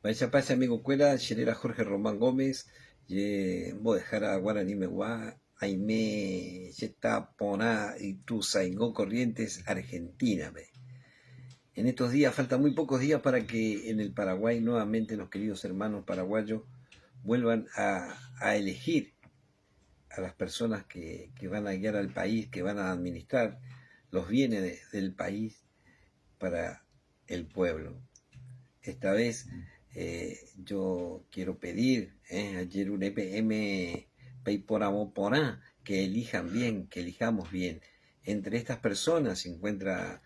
Vaya pase amigo cuela, Xerera Jorge Román Gómez, voy a dejar a Guaraní Meguá, Aime, Yeta, Poná, Ituzaingó Corrientes, Argentina. En estos días, faltan muy pocos días para que en el Paraguay nuevamente los queridos hermanos paraguayos vuelvan a elegir a las personas que van a guiar al país, que van a administrar los bienes del país para el pueblo. Esta vez yo quiero pedir ayer un EPM Peiporamopona que elijan bien, que elijamos bien. Entre estas personas se encuentra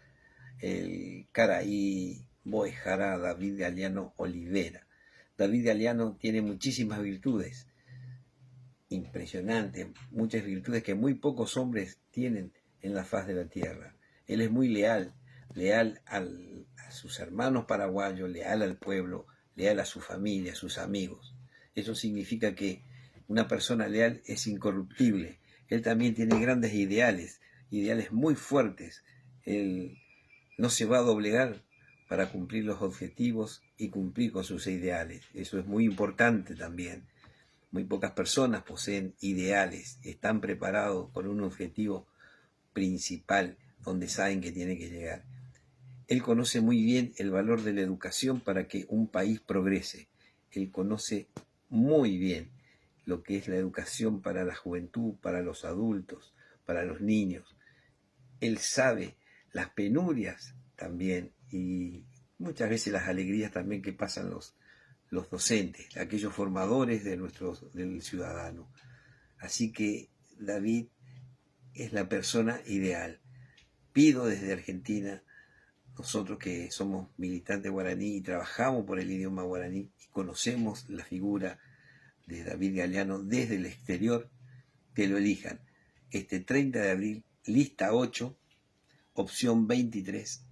el Caraí Boejara David Galeano Olivera. David Galeano tiene muchísimas virtudes, impresionantes, muchas virtudes que muy pocos hombres tienen en la faz de la tierra. Él es muy leal, leal a sus hermanos paraguayos, leal al pueblo, leal a su familia, a sus amigos. Eso significa que una persona leal es incorruptible. Él también tiene grandes ideales, ideales muy fuertes. Él no se va a doblegar para cumplir los objetivos y cumplir con sus ideales. Eso es muy importante también. Muy pocas personas poseen ideales, están preparados con un objetivo principal donde saben que tiene que llegar. Él conoce muy bien el valor de la educación para que un país progrese. Él conoce muy bien lo que es la educación para la juventud, para los adultos, para los niños. Él sabe las penurias también y muchas veces las alegrías también que pasan los docentes, aquellos formadores del ciudadano. Así que David es la persona ideal. Pido desde Argentina, nosotros que somos militantes guaraní y trabajamos por el idioma guaraní y conocemos la figura de David Galeano desde el exterior, que lo elijan. Este 30 de abril, lista 8, opción 23,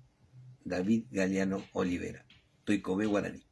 David Galeano Olivera. Toicobé Guaraní.